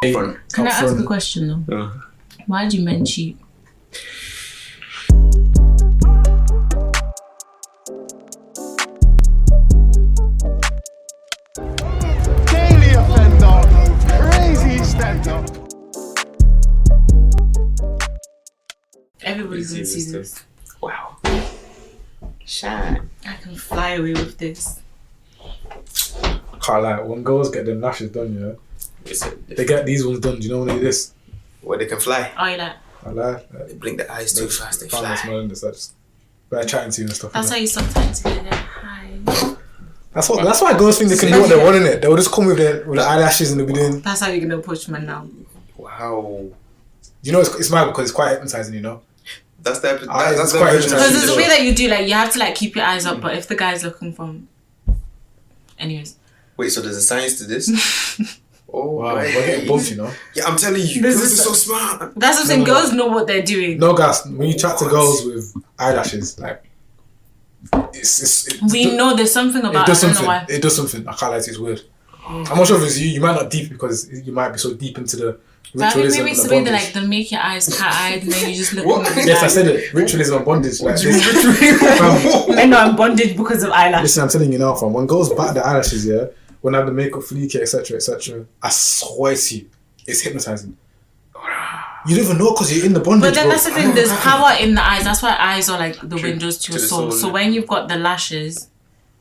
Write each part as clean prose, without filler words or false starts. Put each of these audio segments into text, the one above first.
Can I ask a question though? Why do men cheat? Daily offender, crazy standard. Everybody's gonna see this. Wow. Shine. I can fly away with this. Can't lie, when girls get them lashes done, yeah, they get these ones done. Do you know when they do this? Where they can fly. Oh, you like? I lie. They blink their eyes too fast, they fly. They're chatting to you and stuff. That's innit? how you sometimes get there. Hi. That's why girls think they can do what they want in it. They'll just come with the eyelashes and they'll be doing. That's how you're gonna push men now. Wow. You know, it's mad because it's quite hypnotizing, you know. That's the It's that's quite the interesting. Because there's a way that you do, like, you have to like keep your eyes up, but if the guy's looking from, anyways. Wait, so there's a science to this? Oh, Wow, right. we're getting bumped, you know. Yeah, I'm telling you, This girls is are so smart. That's what I'm saying. Girls know what they're doing. No, guys, when you chat to girls with eyelashes, like, We know there's something about it does it. I don't something. know why. It does something. I can't lie to you, it's weird. I'm not sure if it's you. You might not deep because you might be so deep into the But I think ritualism maybe and it's the the way that bondage. like they'll make your eyes cat-eyed and then you just look. Yes, I said it. Ritualism and bondage. Like, Men are in bondage because of eyelashes. listen, I'm telling you now, fam. When girls back the eyelashes, yeah, when I have the makeup fleek, etc., etc., I swear to you, it's hypnotizing. You don't even know because you're in the bondage. But then bro. that's the thing. There's power in the eyes. That's why eyes are like the windows to your the soul. soul, So yeah. when you've got the lashes,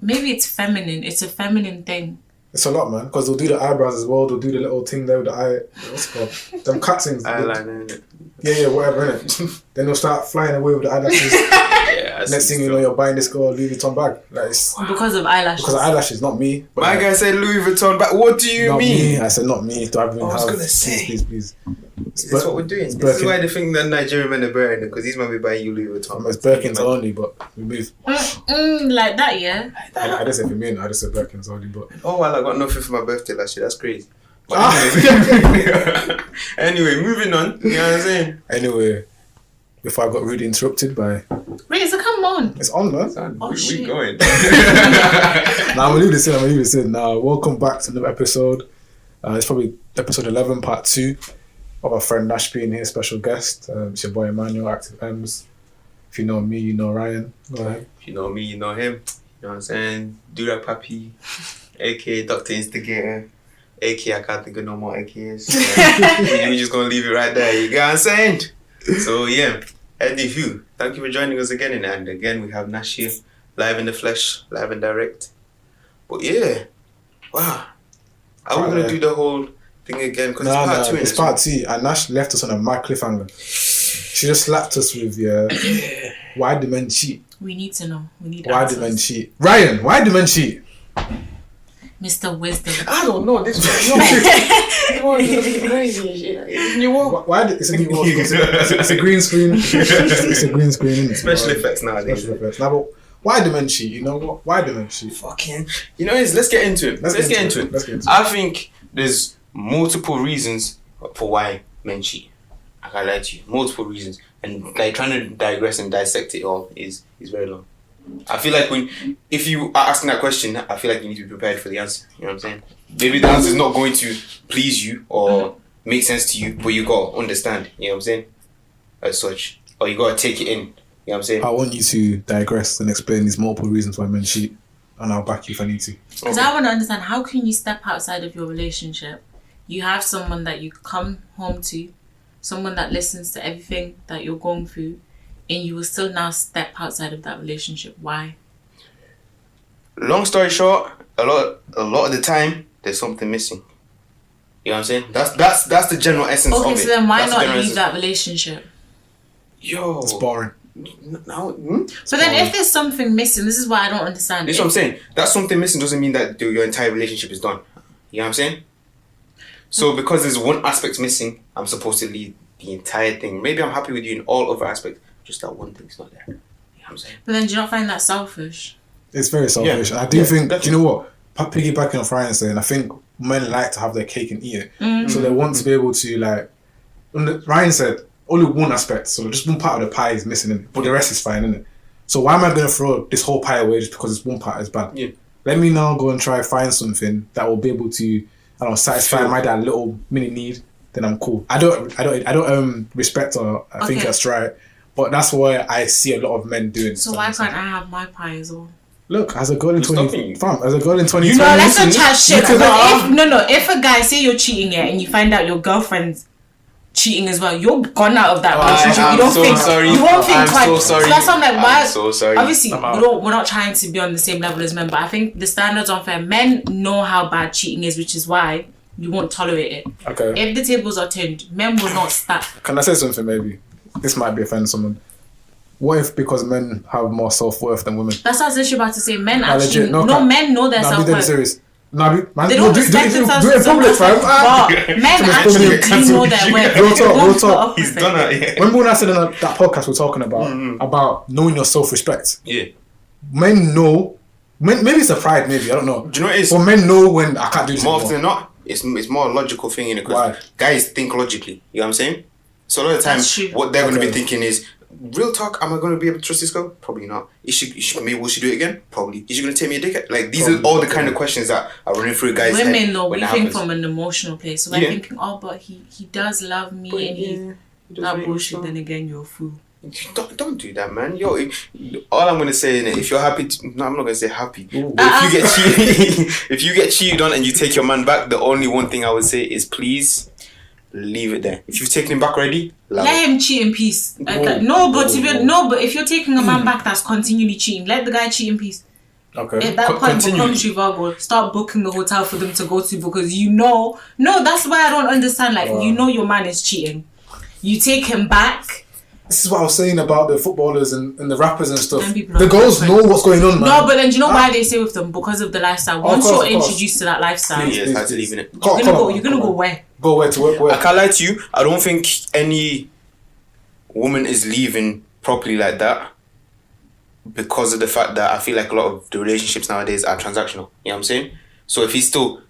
maybe it's feminine. It's a feminine thing. It's a lot, man. Because they'll do the eyebrows as well. They'll do the little thing there with the eye. What's it called? Them cut things. Eyeliner, innit? Yeah, whatever, innit? Then they'll start flying away with the eyelashes. Yeah, Next thing you know, you're buying this girl a Louis Vuitton bag. Like, it's Because of eyelashes. because of eyelashes, not me. But My like, guy said Louis Vuitton, but what do you not mean? me. I said not me. Do I even I was have? gonna say. Please. That's what we're doing. This is Birkin. why they think that Nigerian men are better because these men be buying you Louis Vuitton. It's Birkins only, but we move. Like that, yeah. I just said for me, I just said Birkins only, but Oh, well, I got nothing for my birthday last year. That's crazy. But Ah. anyway, moving on. You know what I'm saying? anyway, before I got rudely interrupted by, Razor, come on. it's on, man. Oh, we shit. going. Now I'm gonna leave this in. Now, welcome back to another episode. It's probably episode 11, part 2 of our friend Nash being here, special guest. It's your boy Emmanuel, Active M's. If you know me, you know Ryan. Go ahead. If you know me, you know him. You know what I'm saying? Do that, Papi. aka Dr. Instigator. aka I can't think of no more AKs. We're just gonna leave it right there. You get what I'm saying? So yeah, Eddie Hugh, thank you for joining us again. And again, we have Nash here, live in the flesh, live and direct. But yeah, wow. Are we gonna do the whole thing again? Because it's part 2. It's part 2. And Nash left us on a mad cliffhanger. She just slapped us with, why do men cheat? We need to know. We need Why answers. do men cheat? Ryan, why do men cheat? Mr. Wisdom. I don't know this one. Crazy. You what? Why do, it's a new it's a green screen. It's a green screen, isn't it? Special effects nowadays. Special effects. Now, but why do men cheat? You know what? Why do men cheat? Fucking. You know, let's get into it. Let's get into it. I think there's multiple reasons for why men cheat. I can't lie to you. Multiple reasons. And like trying to digress and dissect it all is very long. I feel like if you are asking that question, I feel like you need to be prepared for the answer. You know what I'm saying? Maybe the answer is not going to please you or make sense to you, but you gotta understand. You know what I'm saying? As such. Or you gotta take it in. You know what I'm saying? I want you to digress and explain these multiple reasons why men cheat, and I'll back you if I need to. Because I want to understand, how can you step outside of your relationship? You have someone that you come home to, someone that listens to everything that you're going through, and you will still now step outside of that relationship. Why? Long story short, a lot of the time there's something missing. You know what I'm saying? That's the general essence of it. Okay, so then why That's the not general leave essence. that relationship? Yo, It's boring. Now, So then if there's something missing, this is why I don't understand. This is what I'm saying. That something missing doesn't mean that your entire relationship is done. You know what I'm saying? So because there's one aspect missing, I'm supposed to leave the entire thing. Maybe I'm happy with you in all other aspects, just that one thing's not there. You know what I'm saying? But then do you not find that selfish? It's very selfish. Yeah. I do think, definitely. do you know what? Piggybacking on Ryan saying, I think men like to have their cake and eat it. So they want to be able to, like, Ryan said, only one aspect, so just one part of the pie is missing, innit? But the rest is fine, innit? So why am I going to throw this whole pie away just because this one part is bad? Yeah. Let me now go and try find something that will be able to, I don't know, satisfy my that little mini need then I'm cool. I don't respect or I think that's right. But that's why I see a lot of men doing. So why can't I have my pie as well? Look, as a girl in 2020, no, let's not chat shit. If a guy say you're cheating and you find out your girlfriend's cheating as well, you're gone out of that relationship. You won't think twice. So sorry. So that's why I'm like, why? I'm so sorry. Obviously, we're not trying to be on the same level as men, but I think the standard's unfair. Men know how bad cheating is, which is why you won't tolerate it. Okay. If the tables are turned, men will not stop. Can I say something? Maybe this might be offending someone. What if because men have more self-worth than women? That's what I was literally about to say. Men actually, legit, men know their self-worth. Be dead serious. Man, they don't respect themselves. Do it in public, fam. Men actually do know their worth. Real talk. He's done it. Remember when I said in that podcast we're talking about knowing your self-respect? Yeah. Men know. Maybe it's a pride. Maybe I don't know. Do you know what it is? But men know when I can't do this. More often than not, it's more a logical thing, because guys think logically. You know what I'm saying? So a lot of the time, what they're going to be thinking is, real talk, am I going to be able to trust this girl? Probably not. Maybe will she do it again? Probably. Is she going to take me a dick? Like, these are all the kind of questions that are running through guys' head. Women, though, we think from an emotional place. So we're thinking, but he does love me, but he that bullshit. Then again, you're a fool. Don't do that, man. Yo, all I'm gonna say is, if you're happy, I'm not gonna say happy. If you get cheated on and you take your man back, the only one thing I would say is please leave it there. If you've taken him back already, let him cheat in peace. But if you're taking a man back that's continually cheating, let the guy cheat in peace. Okay. At that point, become trivago. Start booking the hotel for them to go to, because that's why I don't understand. Like, your man is cheating. You take him back. This is what I was saying about the footballers and the rappers and stuff. The girls know what's going on, man. No, but then do you know why they stay with them? Because of the lifestyle. Once you're introduced to that lifestyle, you're leaving it. You're gonna go where? Go where to work? Where? I can't lie to you. I don't think any woman is leaving properly like that, because of the fact that I feel like a lot of the relationships nowadays are transactional. You know what I'm saying? So if he's still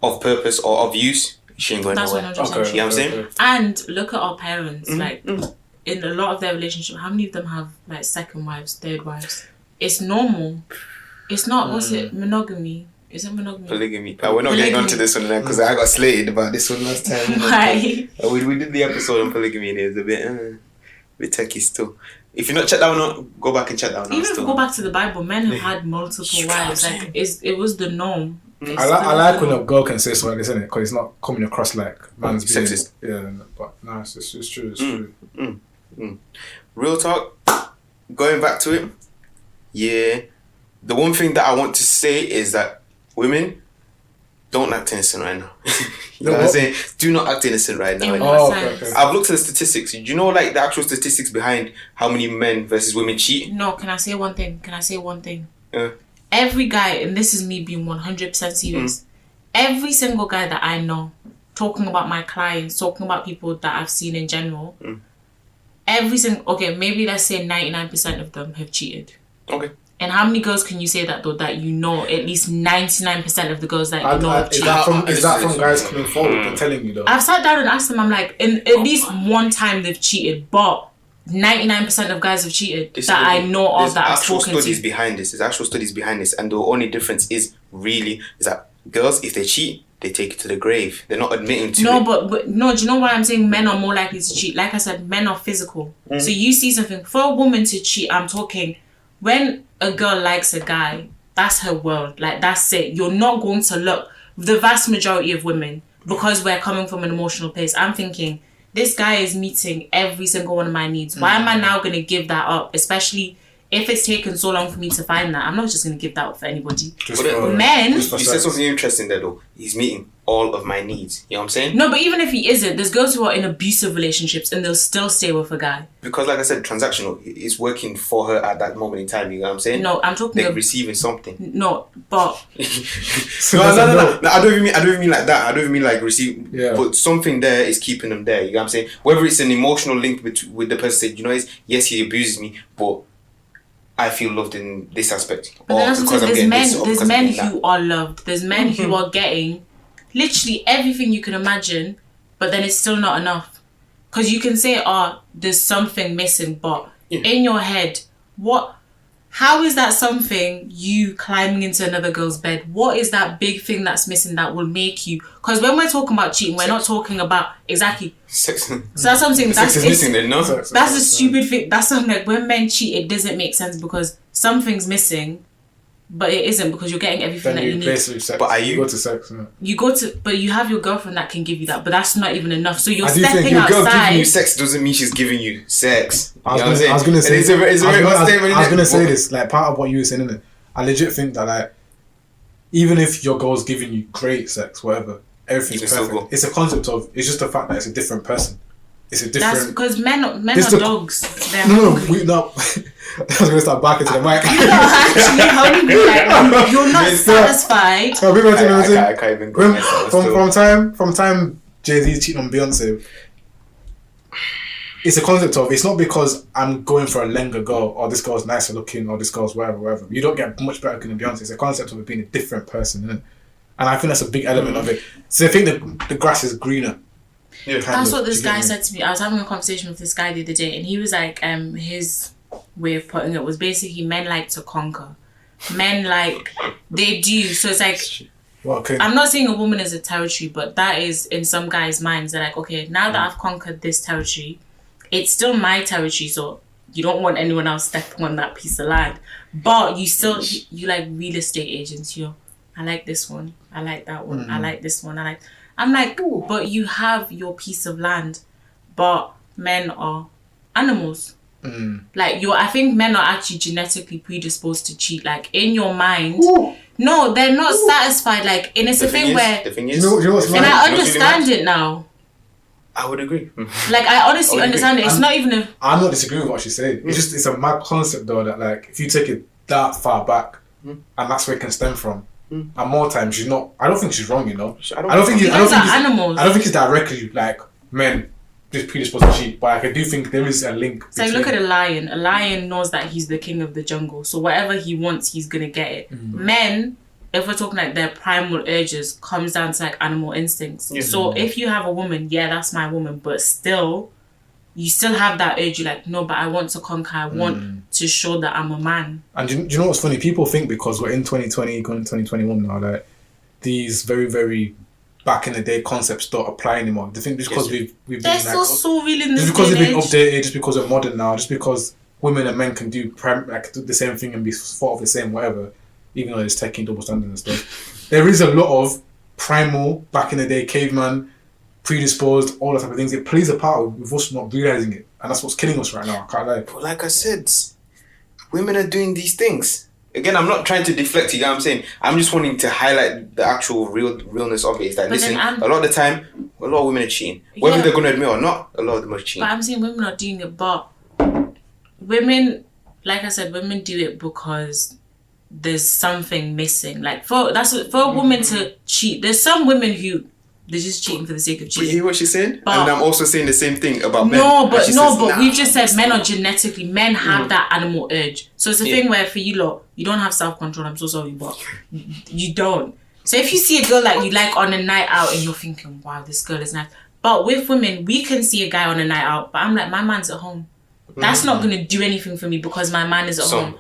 of purpose or of use, she ain't going nowhere. That's 100%. You know what I'm saying? And look at our parents. In a lot of their relationship, how many of them have like second wives, third wives? It's normal. It's not. What's it? Monogamy. Is it monogamy? Polygamy. We're not getting onto this one now, because I got slated about this one last time. Why? We did the episode on polygamy and it was a bit techie still. If you're not checked that one out, go back and check that one out. Even if you go back to the Bible, men have had multiple wives. Like it was the norm. I like when a girl can say something like this, innit? Because it's not coming across like man's being sexist. Yeah, but no, it's true. It's true. Real talk, going back to it, the one thing that I want to say is that women, don't act innocent right now. You know what I'm saying? Do not act innocent right now. Okay. I've looked at the statistics. Do you know like the actual statistics behind how many men versus women cheat? No, can I say one thing? Every guy, and this is me being 100% serious, every single guy that I know, talking about my clients, talking about people that I've seen in general, maybe let's say 99% of them have cheated. Okay. And how many girls can you say that though, that you know at least 99% of the girls that you know have cheated? Is that from guys coming forward and telling you though? I've sat down and asked them, I'm like, at least one time they've cheated, but 99% of guys have cheated that I know of, that I've spoken to. There's actual studies behind this, and the only difference is that girls, if they cheat, they take it to the grave. They're not admitting to it. But do you know why I'm saying men are more likely to cheat? Like I said, men are physical. So you see something, for a woman to cheat, I'm talking, when a girl likes a guy, that's her world. Like, that's it. You're not going to look, the vast majority of women, because we're coming from an emotional place, I'm thinking, this guy is meeting every single one of my needs. Why am I now going to give that up? Especially if it's taken so long for me to find that. I'm not just going to give that up for anybody. Men... You said something interesting there though. He's meeting all of my needs. You know what I'm saying? No, but even if he isn't, there's girls who are in abusive relationships and they'll still stay with a guy. Because like I said, transactional, it's working for her at that moment in time. You know what I'm saying? No, I'm talking about receiving something. No, but... No, I don't even mean like that. I don't even mean like receive. Yeah. But something there is keeping them there. You know what I'm saying? Whether it's an emotional link with the person, you know, yes, he abuses me, but I feel loved in this aspect. But then there's men who are loved. There's men who are getting literally everything you can imagine, but then it's still not enough. Because you can say, there's something missing, but in your head, what How is that something you climbing into another girl's bed? What is that big thing that's missing that will make you? Because when we're talking about cheating, we're not talking about exactly Sex. So that's something Sex is missing then, no? that's a stupid thing. That's something like when men cheat, it doesn't make sense because something's missing, but it isn't because you're getting everything Then that you you need. replace it with sex. But are you- go to sex? Yeah. You go to, but you have your girlfriend that can give you that, but that's not even enough. So you're I do think stepping Your girl outside. giving you sex doesn't mean she's giving you sex. I You know what I'm was saying? gonna And say. it's a very good statement, I was innit? gonna say But- this. Like part of what you were saying, innit? I legit think that like, even if your girl's giving you great sex, whatever, everything's You can still perfect. go. It's a concept of. It's just the fact that it's a different person. It's a different. That's because men are This the- dogs. They're No, hungry. no. I was gonna start barking to the mic. You're not actually hungry. Like, you're not satisfied. No, people are saying, I can't even go against that. from time Jay-Z cheating on Beyonce, it's a concept of it's not because I'm going for a Lenga girl or this girl's nicer looking or this girl's whatever. You don't get much better looking than Beyonce. It's a concept of it being a different person, isn't it? And I think that's a big element of it. So I think the grass is greener. Yeah. That's what this Do you get guy me? said to me. I was having a conversation with this guy the other day, and he was like, his way of putting it was basically men like to conquer. Men like they do. So it's like Well, okay. I'm not saying a woman is a territory, but that is in some guys' minds. They're like, okay, now that I've conquered this territory, it's still my territory. So you don't want anyone else stepping on that piece of land, but you still you like real estate agents. I like this one. I like that one. I like this one. I'm like, ooh, but you have your piece of land, but men are animals. Like I think men are actually genetically predisposed to cheat. Like in your mind, no, they're not satisfied. Like, and it's a thing where, The thing You is, know what's and mad? I You know what's really understand mad? it now. I would agree. Like I honestly I would understand it. It's not even a. I'm not disagreeing with what she's saying. It's a mad concept though that like if you take it that far back, and that's where it can stem from. And more times she's not. I don't think she's wrong. You know. I don't think. I don't Those think. are animals. I don't think it's directly like men just predisposed to cheat, but I do think there is a link. So you look at a lion. A lion knows that he's the king of the jungle. So whatever he wants, he's gonna get it. Men, if we're talking like their primal urges, comes down to like animal instincts. Yeah. So if you have a woman, yeah, that's my woman, but still, you still have that urge. You're like, no, but I want to conquer. I want to show that I'm a man. And do you know what's funny? People think because we're in 2020, going to 2021 now, that these very, very back in the day concepts don't apply anymore. They think just because we've been They're like, still so real in this just because day they've and been age. updated, just because we're modern now, just because women and men can do the same thing and be thought of the same whatever, even though there's techie double standards and stuff. There is a lot of primal back in the day, caveman, predisposed, all that type of things. It plays a part with us not realizing it, and that's what's killing us right now. I can't lie. But like I said, women are doing these things. Again, I'm not trying to deflect, you know what I'm saying? I'm just wanting to highlight the actual realness of it. Is that, But listen, then a lot of the time, a lot of women are cheating. Whether Yeah. they're going to admit or not, a lot of them are cheating. But I'm saying women are doing it, but women, like I said, women do it because there's something missing. Like for a woman to cheat, there's some women who they're just cheating for the sake of But you cheating. hear what she's saying? But- And I'm also saying the same thing about men. No, And but she says, nah. we've just said men are genetically, men have that animal urge. So it's a thing where for you lot, you don't have self-control. I'm so sorry, but you don't. So if you see a girl that you like on a night out and you're thinking, wow, this girl is nice. But with women, we can see a guy on a night out, but I'm like, my man's at home. That's not going to do anything for me because my man is at home.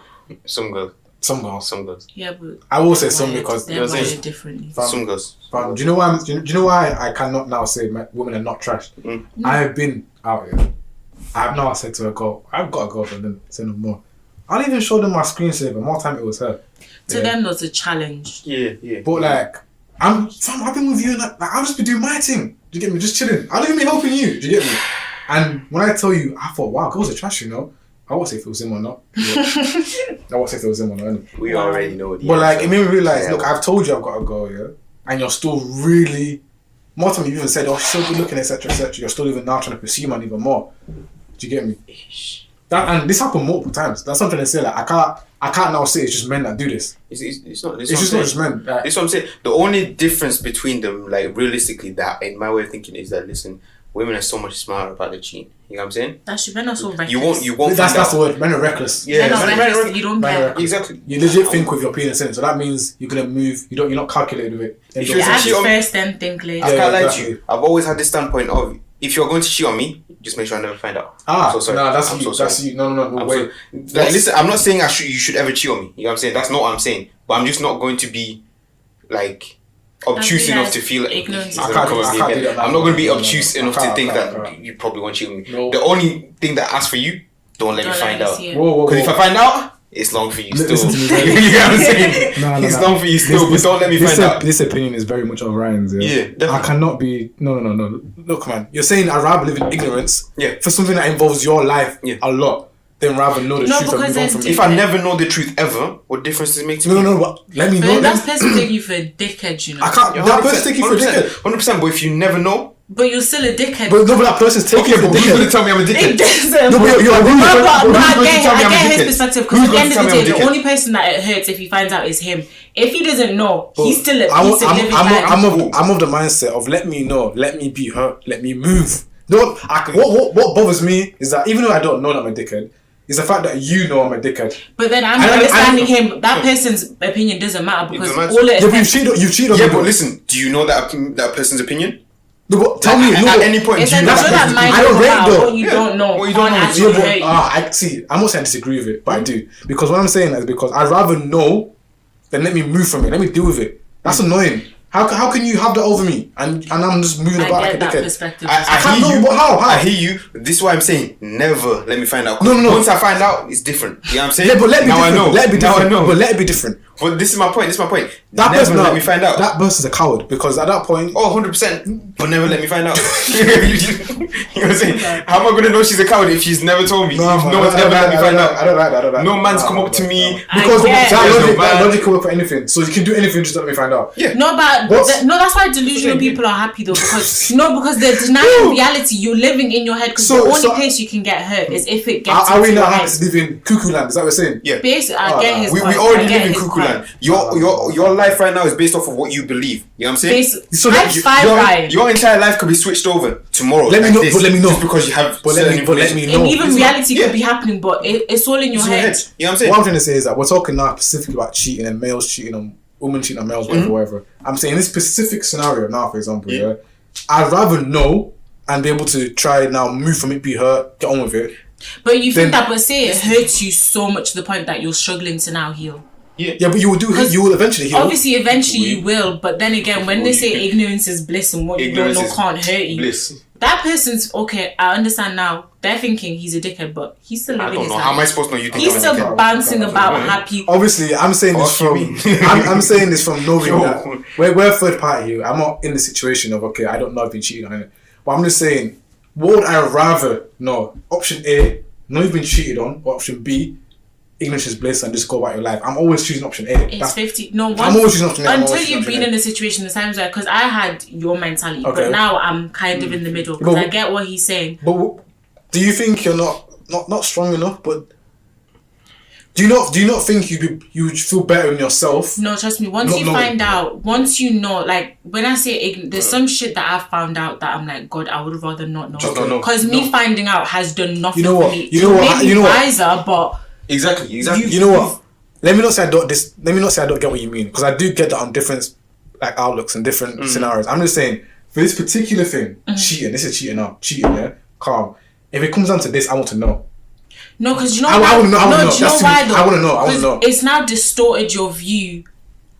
Some girls. Some girls. Yeah, but I will say some because they're you know what I'm saying? wired differently. Some girls. Fam, do you know why? Do you know why I cannot now say women are not trash? I have been out here. I have now said to a girl, I've got a girlfriend, then say no more. I didn't even show them my screensaver. More time it was her. To them, that's a challenge. Yeah. But like, I've been with you and like, I'll just be doing my thing. Do you get me? Just chilling. I'll even be helping you. Do you get me? And when I tell you, I thought, wow, girls are trash, you know. I won't say if it was him or not. I won't say if it was him or not. Innit? We already know the But like, answer. it made me realize, Yeah. look, I've told you I've got a girl, yeah? And you're still really, more time you've even said, oh, she's so good looking, etc., etc. You're still even now trying to pursue man even more. Do you get me? And this happened multiple times. That's something to say, like, I can't now say it's just men that do this. It's not. It's just not just men. Like, That's what I'm saying. The only difference between them, like realistically, that in my way of thinking is that, listen, women are so much smarter about the cheating. You know what I'm saying? That's true. Men are so reckless. You won't. That's the word. Men are reckless. Yeah, Men are men reckless. You don't care. Exactly. You legit think with your penis in it, so that means you're gonna move. You're not calculated with it. If You you're act cheat on me, first, then think later. I can't lie to exactly. you. I've always had this standpoint of if you're going to cheat on me, just make sure I never find out. I'm so sorry. No, that's I'm you. so sorry. That's you. No. Wait. Like, listen, I'm not saying you should ever cheat on me. You know what I'm saying? That's not what I'm saying. But I'm just not going to be like obtuse enough to feel ignorant. I can't do that. I'm not going to be obtuse No. enough I to can't, think I that can't. you probably won't cheat on me. No. The only thing that I ask for you, don't let me find out. Whoa. Because if I find out, it's long for you still. Listen to me, You know what I'm saying? It's long for you still, but don't let me find out. This opinion is very much of Ryan's. Yeah, definitely. I cannot be. No. Look, man, you're saying I'd rather live in ignorance Yeah. for something that involves your life Yeah. a lot than rather know the No, truth and because move on from there's it. If I never know the truth ever, what difference does it make to me? No. But let me But know. then that's person take you for a dickhead, you know. I can't. That person's taking you for a dickhead. 100%, but if you never know, But you're still a dickhead. But that person's taking you for a who's going to dickhead. tell me I'm a It dickhead? doesn't. No, but you're No, agreeing with but her. no, who's I going to tell me I'm a get his dickhead? perspective Who's because at the going end to of the tell me I'm day, a the dickhead? only person that it hurts if he finds out is him. If he doesn't know, he's still a I'm piece of living life. I'm of the mindset of let me know, let me be hurt, let me move. What bothers me is that even though I don't know that I'm a dickhead, is the fact that you know I'm a dickhead. But then I'm I- understanding him. That person's opinion doesn't matter because doesn't matter. all it Yeah, but affects you cheated on Yeah, me. but listen, do you know that person's opinion? No, but tell me. At any point, It's do you like know not that that person's mind I don't over rate matter. though. What you don't know What you don't can't know. actually Yeah, hurt you. I see. I'm not saying I disagree with it, but I do because what I'm saying is because I'd rather know than let me move from it. Let me deal with it. That's annoying. How can you have that over me and I'm just moving about I like get a that dickhead? perspective. I can't hear know, you. but how? I hear you. This is why I'm saying never let me find out. No. Once I find out, it's different. You know what I'm saying? Yeah, but let it be now different. I know. Let it be Now different. I know. But let it be different. But this is my point. That Never person, let me find out. That person's a coward because at that point, 100%. But never let me find out. You know what I'm saying? How am I gonna know she's a coward if she's never told me? If no one's never let me find out. I don't like that. No man's come up to me. Because get that logic can work for anything. So you can do anything just to let me find out. Yeah. No, but What? no, that's why delusional people are happy though because they're denying reality. You're living in your head because So- the only so- place you can get hurt is if it gets Are we into your not head. happy to live in cuckoo land? Is that what we're saying? Yeah. Basically, I get his We point. already I get live in his cuckoo point. land. Your life right now is based off of what you believe. You know what I'm saying? So That's you- fine, Ryan. Your entire life could be switched over tomorrow. Let me like know- this, but let me know. Just because you have But let certain me- but let information. me know. And even It's reality not- could be happening, but it's all in your It's in your head. head. You know what I'm saying? What I'm trying to say is that we're talking now specifically about cheating and males cheating on women cheating on males, whatever. I'm saying in this specific scenario now, for example, yeah, I'd rather know and be able to try now move from it, be hurt, get on with it. But you Then- think that, but say it hurts you so much to the point that you're struggling to now heal. Yeah, but you will eventually heal. Obviously, eventually you will, but then again, when they say ignorance is bliss and what you don't Ignorance know is can't hurt you, bliss. that person's okay. I understand now. They're thinking he's a dickhead, but he's still I living don't his know. life. How am I supposed to know you think He's I'm a still dickhead? bouncing about happy. Obviously, I'm saying this Fuck from you mean? I'm saying this from knowing Yo. that we're a third party here. I'm not in the situation of okay, I don't know I've been cheated on it, but I'm just saying, what would I rather know? Option A, know you've been cheated on, or option B, ignorance is bliss and just go about your life. I'm always choosing option A. It's 50. No, I'm always choosing option A. I'm until always choosing you've option been A. in a situation, the times where, because I had your mentality, Okay. but now I'm kind of in the middle because But- I get what he's saying. But do you think you're not strong enough? But do you not think you'd feel better in yourself? No, trust me. Once Not you knowing. find out, once you know, like when I say there's some shit that I've found out that I'm like, God, I would rather not know. Just don't know. Because me finding out has done nothing You know what? for me. You know It what? made me You know what? wiser, but Exactly. You know what? Let me not say I don't get what you mean, because I do get that on different like outlooks and different scenarios. I'm just saying for this particular thing, cheating. This is cheating now. Cheating, yeah. Calm. If it comes down to this, I want to know. no, because you know I why? wanna know, I wanna know. Do you know That's why too- though? I wanna know, I wanna 'Cause know. It's now distorted your view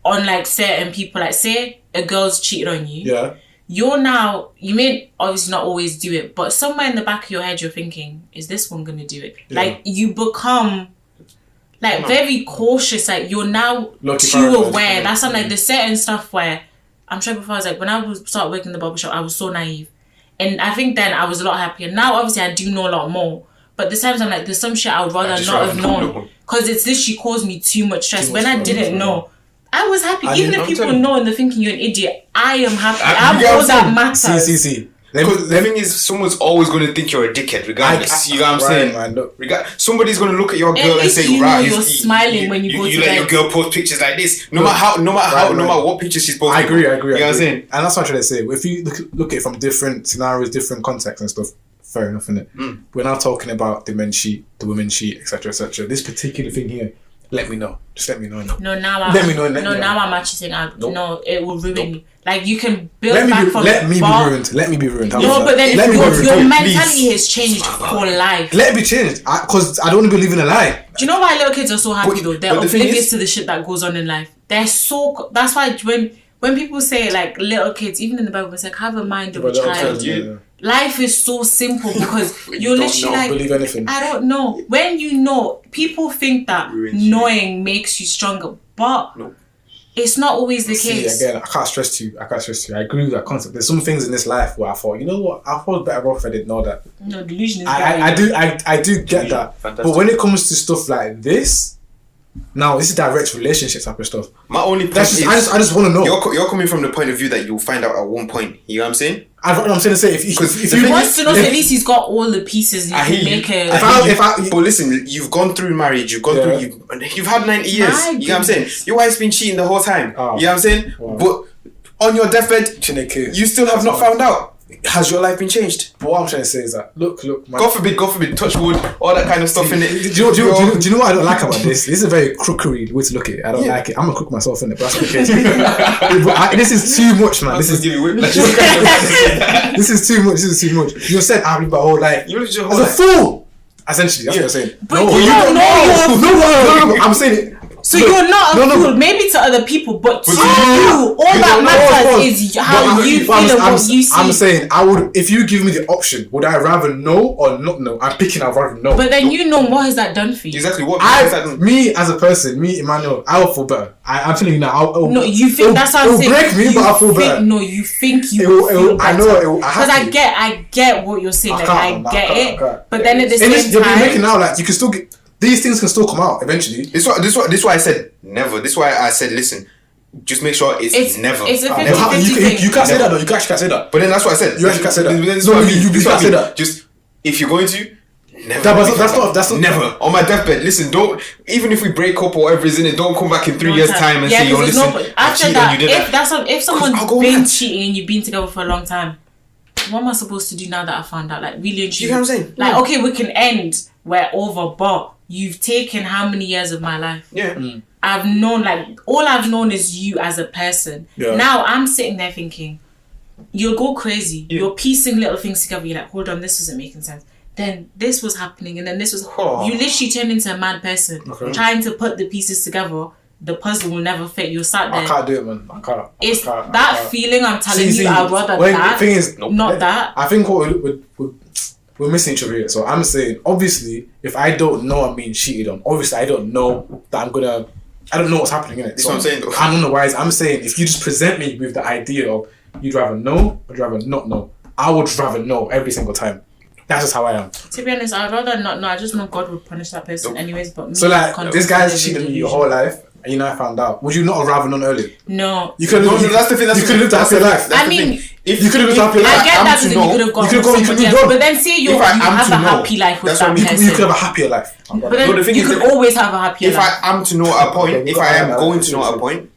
on like certain people. Like say a girl's cheated on you. Yeah. You're now, you may obviously not always do it, but somewhere in the back of your head you're thinking, is this one gonna do it? Yeah. Like you become like very cautious, like you're now Lucky too paranoid. aware. That's something like there's certain stuff where I'm sure before I was like, when I was start working in the barbershop, I was so naive. And I think then I was a lot happier. Now obviously I do know a lot more. But there's times I'm like, there's some shit I would rather just not rather have not known. know. Because it's literally caused me too much stress. Too When much I stress, didn't yeah. know, I was happy. I Even mean, if I'm people telling you. know and they're thinking you're an idiot, I am happy. You I'm get what all I'm that saying? matters. See. Because the thing is, someone's always going to think you're a dickhead, regardless. You know what I'm saying? Man, look. Somebody's going to look at your girl and say, you know "Right, you're smiling when you go to you let your bed." girl post pictures like this, no matter what pictures she's posting." I agree. You know what I'm saying? And that's what I'm trying to say. If you look at it from different scenarios, different contexts and stuff, fair enough, innit? We're now talking about the men cheat, the women cheat, etc., etc. This particular thing here, let me know. Just let me know. No, now let me know. Now I'm actually saying, no, it will ruin you. Like, you can build from. Let me be ruined. Let me be ruined. No, but then your mentality has changed for life. Let it be changed, because I don't want to be living a lie. Do you know why little kids are so happy though? They're oblivious to the shit that goes on in life. That's why when people say like little kids, even in the Bible, it's like have a mind of a child. Life is so simple because you're literally like, believe anything. I don't know. When you know, people think that knowing makes you stronger, but it's not always the case. Again, I can't stress to you. I agree with that concept. There's some things in this life where I thought, you know what, I thought better off if I didn't know that. No, delusion is I do get that. Fantastic. But when it comes to stuff like this, now this is direct relationship type of stuff. My only point is, I just want to know. You're coming from the point of view that you'll find out at one point. You know what I'm saying? I'm saying to say if he wants to know, at least he's got all the pieces. But listen, you've gone through marriage. You've gone through. You've had 90 years. You know what I'm saying? Your wife's been cheating the whole time. You know what I'm saying? Wow. But on your deathbed, you still have not found out. Has your life been changed? But what I'm trying to say is that look, man. God forbid, touch wood, all that kind of stuff in it. Do you know what I don't like about this? This is a very crookery way to look at it. I don't like it. I'm a crook myself in it, but that's the case. This is too much, man. This is too much. This is too much. You said I've lived my whole life as a fool. Essentially, that's what I'm saying. But no, I'm saying it. So you're not a fool, maybe to other people, but to you, all that matters is how you feel and what you see. I'm saying, if you give me the option, would I rather know or not know? I'm picking, I'd rather know. But then you know, what has that done for you? Exactly, what has that done? Me as a person, Emmanuel, I will feel better. I'm telling you now. No, you think that's what I'm saying. It'll break me, but I'll feel better. No, you think you will feel better. I know it will. Because I get what you're saying. I get it. But then at the same you're time, making now, like, you can still get... These things can still come out eventually. This is why I said never. This is why I said listen. Just make sure it's never. It's a 50-50 you can't say that though. You actually can't say that. But then that's what I said. You actually can't say that. No, you can't say that. Just if you're going to, never. That's not never on my deathbed. Listen, don't, even if we break up or whatever is in it, don't come back in 3 years time and say, yo, listen, after that, if someone's been cheating and you've been together for a long time, what am I supposed to do now that I found out? Like, really and truly. You know what I'm saying? Like, okay, we can end. We're over, but you've taken how many years of my life? Yeah. I've known, like, all I've known is you as a person. Yeah. Now I'm sitting there thinking, you'll go crazy. Yeah. You're piecing little things together. You're like, hold on, this wasn't making sense. Then this was happening, and then this was... You literally turned into a mad person. Okay. Trying to put the pieces together. The puzzle will never fit. You're sat there. I can't do it, man. I can't. It's that feeling I'm telling you, I'd rather that. The thing is, not that. I think what we're missing each other here. So I'm saying, obviously, if I don't know I'm being cheated on, obviously I don't know that I don't know what's happening in it. That's what I'm saying though. I don't know why. I'm saying, if you just present me with the idea of you'd rather know or you'd rather not know, I would rather know every single time. That's just how I am. To be honest, I'd rather not know. I just know God would punish that person anyways. But me, so like, this guy's cheated on you your whole life. And you know I found out. Would you not have rather known earlier? No. You could have. That's the thing. You could have lived a happier life. I mean, if you could have lived a happier life, I get that. Then you could have gone. But then say you have a happy life with that person. You could have a happier life. But then you could always have a happier life. If I am to know at a point, if I am going to know at a point,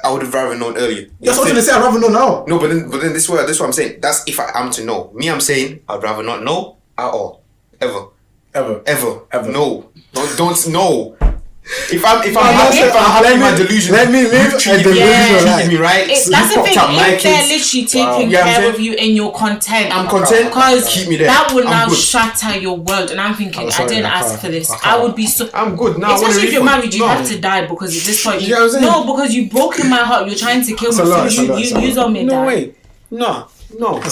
I would have rather known earlier. That's what I'm gonna say. I'd rather know now. No, but then this is what I'm saying. That's if I am to know. Me, I'm saying I'd rather not know at all, ever. No, don't know. If I'm happy my delusion, let me live a delusion life. Me right. That's the thing. If they're literally taking care of you in your content, I'm content. Because keep me there. That will now shatter your world. And I'm thinking, I didn't ask for this. I would be so. I'm good now. Especially if you're married, you have to die because at this point, no, because you've broken my heart. You're trying to kill me. You don't mean that. No way. No. I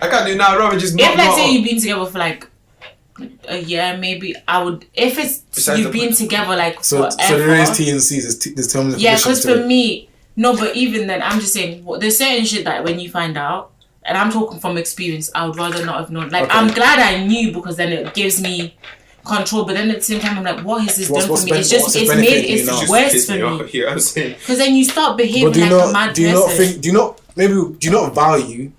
can't do it now. I'd rather just. If let's say you've been together for like a year, maybe I would. If it's besides you've been together like forever. So there is T and C's. There's terms and yeah, because for me, no. But even then, I'm just saying there's certain shit that when you find out, and I'm talking from experience, I would rather not have known. Like okay. I'm glad I knew because then it gives me control. But then at the same time, I'm like, what has this done for me? It's made it worse for me. Because then you start behaving like a mad person. Do you not value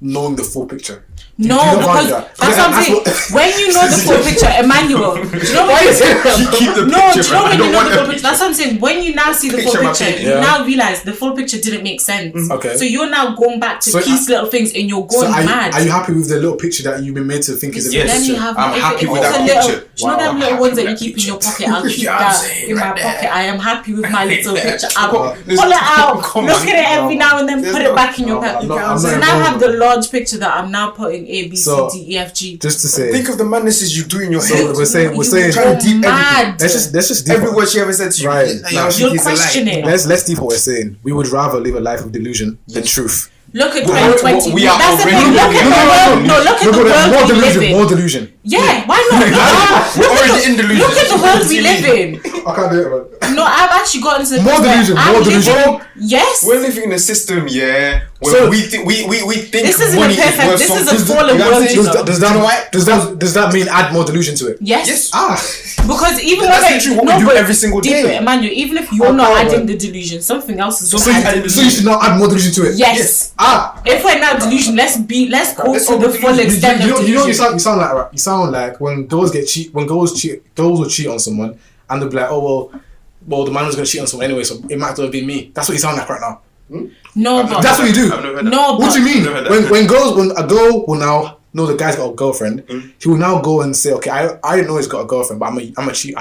knowing the full picture? No, Do you not because value that? that's what I'm saying. When you know the full picture, Emmanuel, do you know what Keep the No, do picture, you know man. I when don't you know want the full the picture? That's what I'm saying. When you now see the full Picture my picture, picture. you Yeah. now realize the full picture didn't make sense. Okay. So you're now going back to So piece little things and you're So going mad. are you happy with the little picture that you've been made to think is a Let Yes. me picture? have I'm if happy if with it's that a little, picture. do you know them Wow. little I'm ones that happy you with keep that in your picture. pocket? I'll keep Yeah, I'm that saying in my right there. pocket. I am happy with my little picture. I'll on. pull it out, Come look on. at it every now and then, There's put no- it back in your No, pocket. I'm not So now I involved have with the large picture that I'm now putting A, B, C, So, D, E, F, G. Just to say, Think of the madnesses you do in your so head. we're saying trying to go deep mad. let's just deep Every word she ever said to you. Right. Yeah, Now, I think You're it's a lie. questioning. let's deep what we're saying. We would rather live a life of delusion than truth. Look at But 2020. we are That's the already thing. Look at living the in world. No, look at the more world we live delusion, in. more delusion. Yeah, why not? We're already in delusion. Look at the world we live in. I can't do it, man. No, I've actually gotten to the More point where delusion, I'm more living- delusion. Yes. We're living in a system, yeah, where So- we think we think This isn't a money perfect- is worth this is a something. fallen You know what I'm world, saying? you know. Does that mean add more delusion to it? Yes. Yes. Because even That's when literally what we do every single day. Deeper, Emmanuel, even if you're Oh, not man. adding the delusion, something else is So just you adding. add- So you should now add more delusion to it. Yes. Ah. If we're now delusion, let's go let's to go the with full delusion. extent of You delusion. sound like when girls will cheat on someone and they'll be like, oh well the man was gonna cheat on someone anyway, so it might as well have been me. That's what you sound like right now. No, but That's what you do. I've never heard that. no, What do you mean? I've never heard that. When a girl will now know the guy's got a girlfriend, he will now go and say, okay, I didn't know he's got a girlfriend, but I'm a cheat.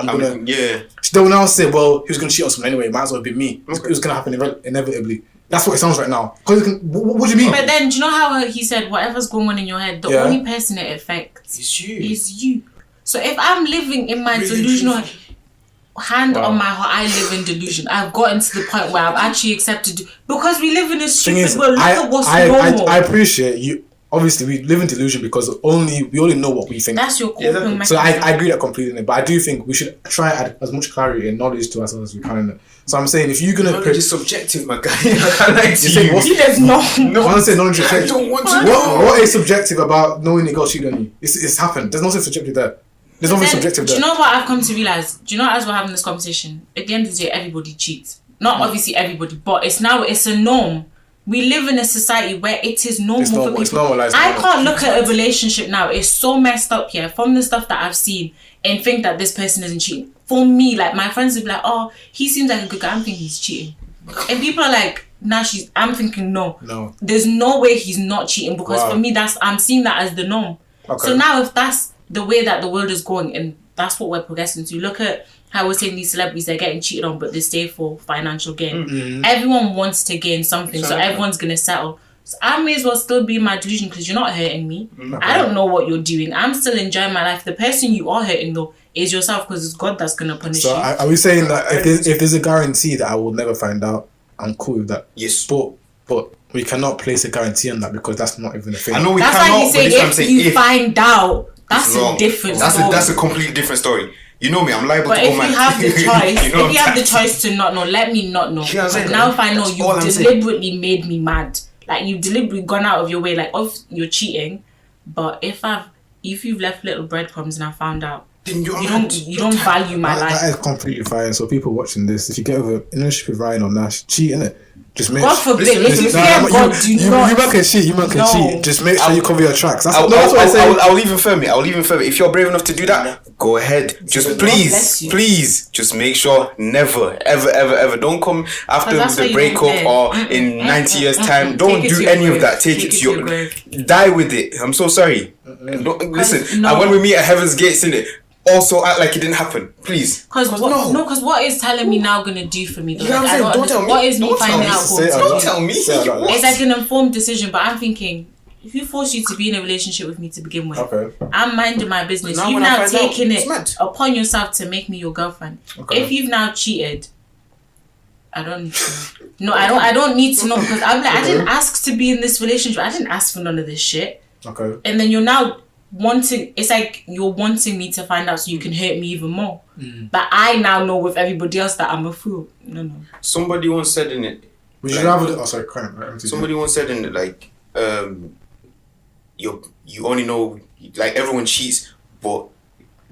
Yeah. They will now say, well, he was gonna cheat on someone anyway. It might as well be me. It was gonna happen inevitably. That's what it sounds right now. What do you mean? But then, do you know how he said whatever's going on in your head, the Yeah. only person it affects It's you. is you. So if I'm living in my delusional hand Wow. on my heart, I live in delusion. I've gotten to the point where I've actually accepted because we live in a Thing stupid is, world. Look at what's normal. I appreciate you. Obviously, we live in delusion because we only know what we think. That's your Yeah, coping So mechanism. I agree that completely, but I do think we should try and add as much clarity and knowledge to ourselves as we can. Innit? So I'm saying if you're gonna Knowledge is subjective, my guy. I can't lie to saying you. what's- There's no. I want to say knowledge is I don't want to What know. is subjective about knowing a girl cheated on you? It's happened. There's nothing subjective there. There's nothing Then, subjective do there. you know what I've come to realize? Do you know as we're having this conversation, at the end of the day, everybody cheats. Not obviously everybody, but it's a norm. We live in a society where it is normal It's normal, for it's people. normalised I now. can't look at a relationship now. It's so messed up here from the stuff that I've seen and think that this person isn't cheating. For me, like my friends would be like, "Oh, he seems like a good guy." I'm thinking he's cheating, and people are like, "Nah, I'm thinking no. There's no way he's not cheating because Wow. for me, I'm seeing that as the norm. Okay. So now, if that's the way that the world is going, and that's what we're progressing to, look at how we're saying these celebrities, they're getting cheated on, but they stay for financial gain. Mm-hmm. Everyone wants to gain something, so Exactly. everyone's gonna settle. So I may as well still be in my delusion because you're not hurting me. I don't know what you're doing. I'm still enjoying my life. The person you are hurting though is yourself because it's God that's gonna punish So you. are we saying that if there's a guarantee that I will never find out, I'm cool with that? Yes. But we cannot place a guarantee on that because that's not even a thing. I know we That's cannot, why he's but saying this is what I'm if saying. you If find out, that's wrong. a different That's story. a completely different story. You know me, I'm liable But to if go you mad. have the choice, You know if you have the I'm saying? choice to not know, let me not know. You know what I'm saying? But now if I know That's all I'm you've saying. deliberately made me mad, like you've deliberately gone out of your way, like you're cheating. But if you've left little breadcrumbs and I found out, Then you're you mad. don't value my that life. is completely fine. So people watching this, if you get over in a relationship with Ryan or Nash, cheat innit? Just make God forbid, Listen, if you listen, fear God, do not. you man can cheat. You man can No. cheat. Just make sure you cover your tracks. That's I'll what I'm saying. even firm it. I'll even firm it. If you're brave enough to do that, go ahead. Just God bless please, you. please, just make sure never, ever, don't come after that's why the you breakup don't or care. in 90 years' time. Don't Take it do to your any of grave. that. Take it to your grave. die with it. I'm so sorry. Listen, no. and when we meet at Heaven's Gates, in it, also act like it didn't happen, please. Because what is telling me now gonna do for me though? You know what I'm Like, saying? Don't tell me. What is me Don't tell finding me. out? Say it going out to Don't do? tell me. Say it out loud. It's like an informed decision, but I'm thinking, who forced you to be in a relationship with me to begin with? Okay. I'm minding my business. Now You've when I now find out, taken it's it mad. upon yourself to make me your girlfriend. Okay. If you've now cheated, I don't need to know. No, I don't need to know because I'm like, I didn't ask to be in this relationship. I didn't ask for none of this shit. Okay. And then you're now wanting, it's like you're wanting me to find out so you can hurt me even more. But I now know with everybody else that I'm a fool. No. Somebody once said in it. Would you like, rather? Oh, sorry, crime. Right, Somebody once said in it like, you only know, like, everyone cheats, but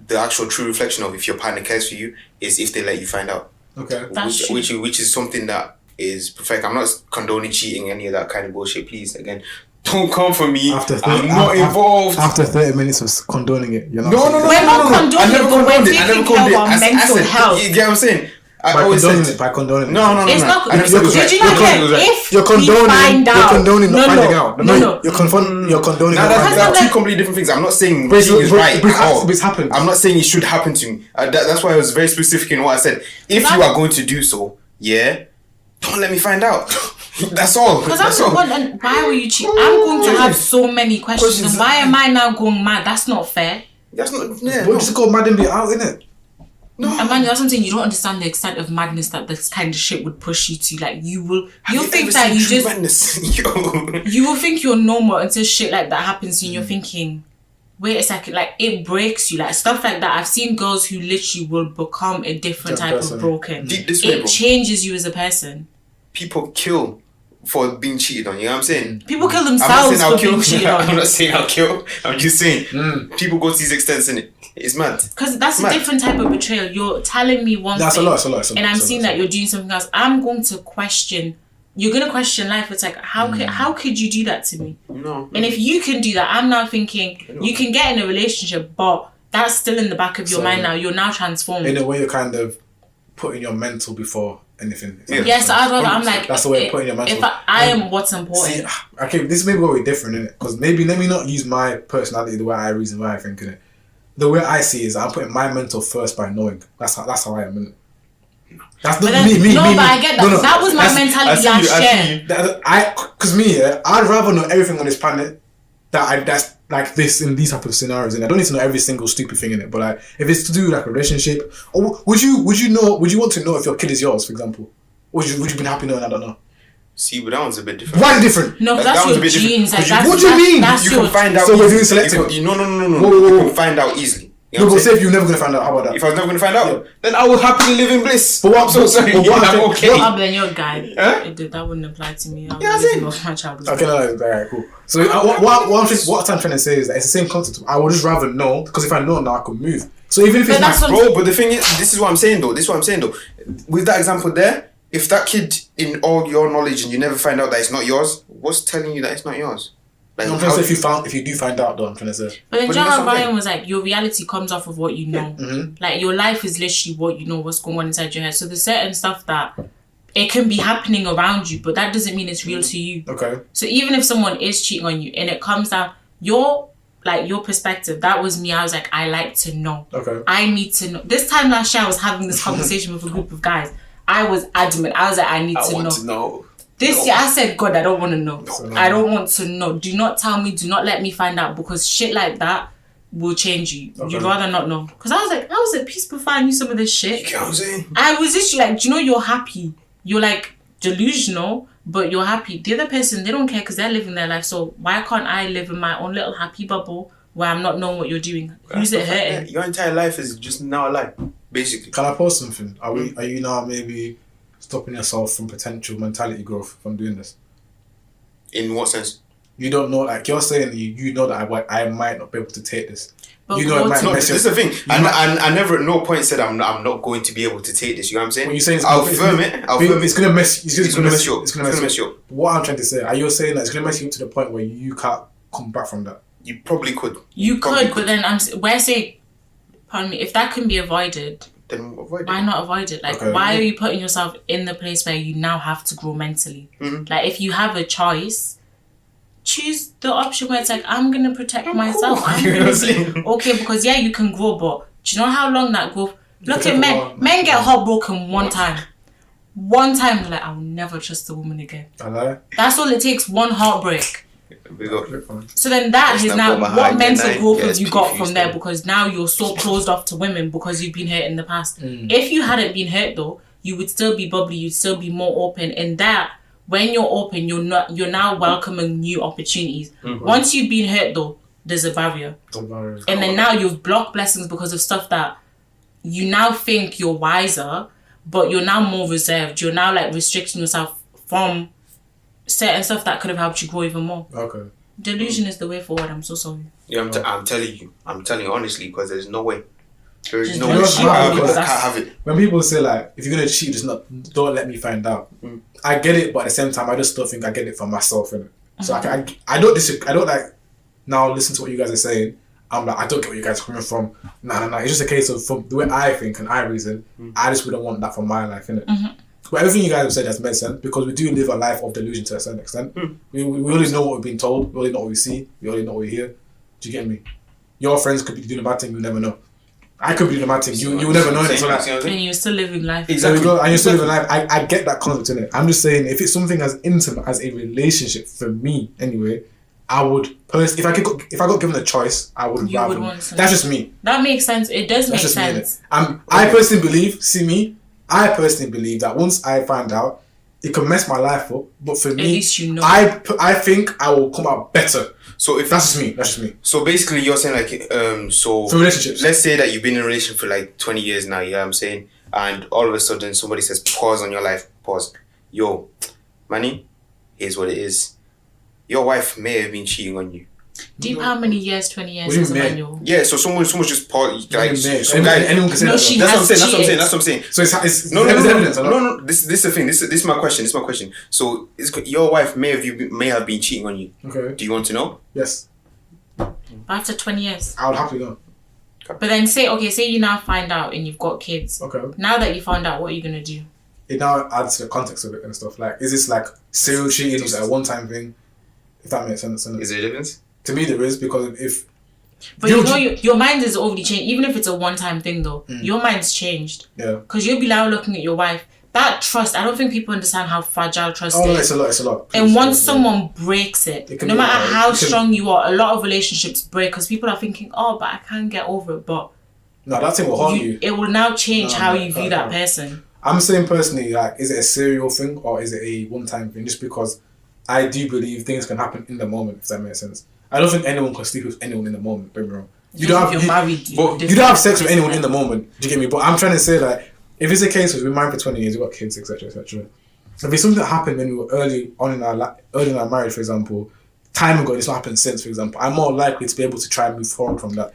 the actual true reflection of if your partner cares for you is if they let you find out. Okay. That's Which is something that is perfect. I'm not condoning cheating, any of that kind of bullshit, please. Again, Don't come for me. I'm not after, involved. After 30 minutes of condoning it, you're not. No. We're not condoning I never it, but we're condoned it. I taking never care condoned of our it. mental health. You get what I'm saying? I By always condoning said it, by condoning it. no. It's not. I never said it was Did right. you not You're get condoning it was right. if You're condoning. we find out? You're condoning not finding out. No. You're condoning. Now not finding that's out. two completely different things. I'm not saying But cheating is right at all. it's happened. I'm not saying it should happen to me. That's why I was very specific in what I said. If you are going to do so, don't let me find out. That's all. Because That's all. why were you cheating? I'm going to have so many questions. And why am I now going mad? That's not fair. That's not. Yeah, But just go mad and be out, innit? And man, that's something you don't understand the extent of madness that this kind of shit would push you to. Like you'll think that you just madness? you will think you're normal until shit like that happens to you and you're thinking, wait a second, like it breaks you, like stuff like that. I've seen girls who literally will become a different type of broken. It changes you as a person. People kill for being cheated on, you know what I'm saying? People kill themselves for being cheated on. I'm not saying I'll kill. I'm just saying people go to these extents in it. It's mad. Because that's a different type of betrayal. You're telling me one thing. That's a lot. And I'm seeing that you're doing something else. I'm going to question. You're going to question life. It's like, how could you do that to me? No. And if you can do that, I'm now thinking you can get in a relationship, but that's still in the back of your mind now. You're now transformed. In a way, you're kind of putting your mental before anything. Yes, I'm like, that's the way of putting your mental. If I am what's important. See, okay, this may go different, innit? Because maybe let me not use my personality the way I reason why I think in it. The way I see it is I'm putting my mental first by knowing. That's how I am, innit? That's not me. No, but I get that. No, that was my mentality last year. Because I'd rather know everything on this planet that's like this in these type of scenarios, and I don't need to know every single stupid thing in it. But like, if it's to do with like a relationship, or would you want to know if your kid is yours, for example? Would you be happy knowing? I don't know. See, but that one's a bit different. Why different? No, that's your genes. What do you mean? You can find out. So we're doing easily. selective. No. Whoa. You can find out easily. You know No, but say if you're never gonna find out, how about that? If I was never gonna find out, then I would happily live in bliss. But what I'm so sorry. I'm okay. But then you're a guy. Huh? That wouldn't apply to me. Yeah, I my childhood. Okay, no, alright, cool. So what I'm trying to say is that it's the same concept. I would just rather know, because if I know now, I can move. So even if it's not, bro, but the thing is, this is what I'm saying though. With that example there, if that kid in all your knowledge and you never find out that it's not yours, what's telling you that it's not yours? Like, I'm trying to say if you do find out, though, I'm trying to say. But then John Ryan was like, your reality comes off of what you know. Mm-hmm. Like your life is literally what you know, what's going on inside your head. So there's certain stuff that it can be happening around you, but that doesn't mean it's real to you. Okay. So even if someone is cheating on you and it comes down your perspective, that was me. I was like, I like to know. Okay. I need to know. This time last year I was having this conversation with a group of guys. I was adamant. I was like, I want to know. This year I said, God, I don't want to know. I don't want to know. Do not tell me. Do not let me find out, because shit like that will change you. Okay. You'd rather not know. Because I was at peace before I knew some of this shit. You know what I'm saying? I was just like, do you know, you're happy. You're like delusional, but you're happy. The other person, they don't care because they're living their life. So why can't I live in my own little happy bubble where I'm not knowing what you're doing? Who's it hurting? Your entire life is just now a lie, basically. Can I pose something? Are you now maybe stopping yourself from potential mentality growth from doing this? In what sense? You don't know, like you're saying, you know that I might not be able to take this. But you know, it might this is the thing. I never at no point said I'm not going to be able to take this. You know what I'm saying? When you're saying I'll firm it. It's gonna mess. It's gonna mess you up. It's gonna mess you up. What I'm trying to say, are you saying that it's gonna mess you up to the point where you can't come back from that? You probably could. You could, but then we're saying, pardon me, if that can be avoided, then avoid it. Why not avoid it? Like, okay. Why are you putting yourself in the place where you now have to grow mentally? Mm-hmm. Like, if you have a choice, choose the option where it's like, I'm gonna protect myself. Okay, because you can grow, but do you know how long that growth? Look at men. Men get heartbroken one time. One time, they're like, I'll never trust a woman again. That's all it takes. One heartbreak. So then that is now, what mental growth have you got from there? Because now you're so closed off to women because you've been hurt in the past. If you hadn't been hurt though, you would still be bubbly, you'd still be more open. And that, when you're open, you're now welcoming new opportunities. Once you've been hurt though, there's a barrier. And then now you've blocked blessings because of stuff that you now think you're wiser, but you're now more reserved. You're now like restricting yourself from certain stuff that could have helped you grow even more. Okay. Delusion is the way forward. I'm so sorry. Yeah, I'm telling you honestly, because there's no way. There is Just no don't way. cheat I can't have it. When people say like, if you're gonna cheat, don't let me find out. I get it, but at the same time, I just don't think I get it for myself, innit? So I don't disagree. I don't like now listen to what you guys are saying. I'm like, I don't get where you guys are coming from. Nah. It's just a case of from the way I think and I reason, I just wouldn't want that for my life, innit? But everything you guys have said has made sense because we do live a life of delusion to a certain extent. We only know what we've been told. We only know what we see. We only know what we hear. Do you get me? Your friends could be doing a bad thing. You never know. I could be doing a bad thing. You will never know it. So like, and you're still living life. Exactly. And you're still living life. I get that concept in it. I'm just saying, if it's something as intimate as a relationship for me, anyway, I would personally, if I got given a choice, I would rather. That's just me. That makes sense. It does make sense. I personally believe. I personally believe that once I find out, it can mess my life up. But for me, at least you know. I think I will come out better. So if that's just me. So basically, you're saying like so for relationships. Let's say that you've been in a relationship for like 20 years now. Yeah, I'm saying, and all of a sudden somebody says pause on your life. Pause. Yo, Manny, here's what it is. Your wife may have been cheating on you. Deep, how many years? 20 years is a manual. Yeah, so someone just paused. Like anyone can say that. That's what I'm saying. So it's no evidence. No. This is the thing. This is my question. So your wife may have been cheating on you. Okay. Do you want to know? Yes. After 20 years. I would happily know. But then say you now find out and you've got kids. Okay. Now that you found out, what are you gonna do? It now adds to the context of it and stuff. Like, is this like serial cheating? Is it a one-time thing? If that makes sense. Is there a difference? To me, there is, because if... But your mind is already changed. Even if it's a one-time thing, though, your mind's changed. Yeah. Because you'll be now looking at your wife. That trust, I don't think people understand how fragile trust is. Oh, it's a lot. And once someone breaks it, no matter how strong you are, a lot of relationships break because people are thinking, oh, but I can't get over it. But... No, that thing will haunt you. It will now change how you view that person. I'm saying personally, like, is it a serial thing or is it a one-time thing? Just because I do believe things can happen in the moment, if that makes sense. I don't think anyone can sleep with anyone in the moment. Don't get me wrong. You don't have sex with anyone in the moment. Do you get me? But I'm trying to say, like, if it's a case of we've been married for 20 years, we've got kids, etc., etc. If it's something that happened when we were early in our marriage, for example, time ago, and it's not happened since, for example, I'm more likely to be able to try and move forward from that.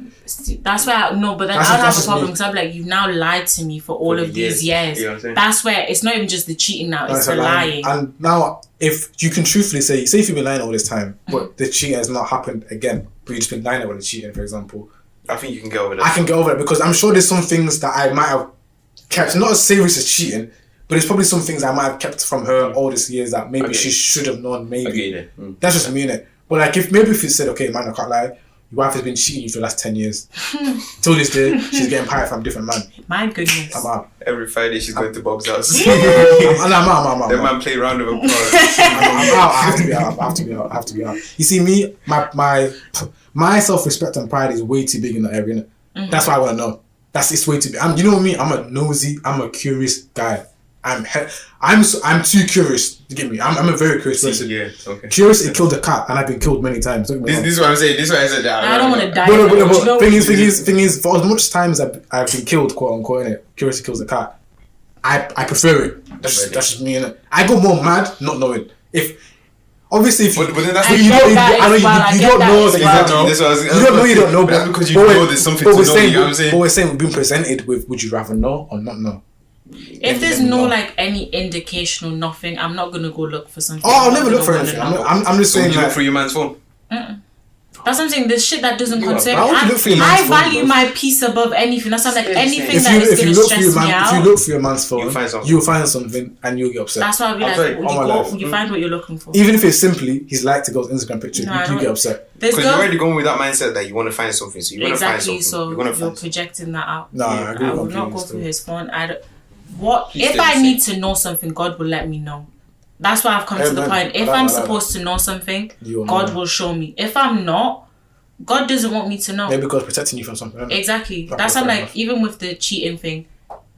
That's why I don't have a problem, because I'm like, you've now lied to me for all of these years. You know what I'm saying? That's where it's not even just the cheating now, it's the lying. And now, if you can truthfully say if you've been lying all this time, but the cheating has not happened again, but you've just been lying about the cheating, for example, I think you can get over that. I can get over it because I'm sure there's some things that I might have kept, not as serious as cheating, but there's probably some things I might have kept from her all these years that maybe she should have known, maybe. That's just me, innit? But like, if you said, okay, man, I can't lie, your wife has been cheating you for the last 10 years. Till this day, she's getting pirate from a different man. My goodness. I'm out. Every Friday she's going to Bob's house. I'm out. That man play round of applause. I'm out. I have to be out. You see, me, my self-respect and pride is way too big in that area, innit? That's why I want to know. It's way too big. You know me, I'm a nosy, I'm a curious guy. I'm too curious. You get me? I'm a very curious person. Yeah, okay. Curious, it killed a cat, and I've been killed many times. This is what I'm saying. This is why I said that. I don't want to die. But thing is, for as much times I've been killed, quote unquote, innit? Curious kills a cat. I prefer it. That's just me, innit? I go more mad not knowing. But then that's you don't know. But that's because you know there's something to know. You know what I'm saying? But we're saying we've been presented with, would you rather know or not know? If there's no like any indication or nothing, I'm not gonna go look for something. Oh, I'll never look for anything. I'm just saying. You look for your man's phone. That's what I'm saying. There's shit that doesn't concern me. I value my peace above anything. That's not like anything that is gonna stress me out. If you look for your man's phone, you'll find something and you'll get upset. That's why I'll be like, you find what you're looking for. Even if it's simply he's liked a girl's Instagram picture, you get upset. Because you're already going with that mindset that you want to find something, so you're gonna find something. So you're projecting that out. No, I agree. I will not go through his phone. If I need to know something, God will let me know. That's why I've come to the point. If I'm supposed to know something, God will show me. If I'm not, God doesn't want me to know. Maybe God's protecting you from something. Exactly. That's why I'm like, even with the cheating thing,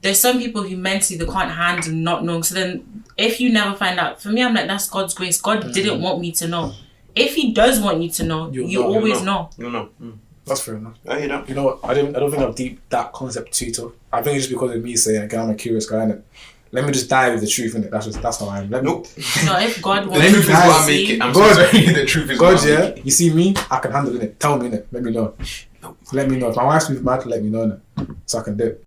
there's some people who mentally they can't handle not knowing. So then, if you never find out, for me, I'm like, that's God's grace. God didn't want me to know. If He does want you to know, you always know. You'll know. That's fair enough. You know. You know what? I don't think I've deep that concept too tough. I think it's just because of me saying, again, I'm a curious guy, innit? Let me just die with the truth, innit? That's how I am. Nope. No, if God wants the truth is what I make it. I'm sorry. The truth is God, yeah. You see me, I can handle it. Tell me, innit? Let me know. Let me know. If my wife's mad, let me know, innit? So I can do it.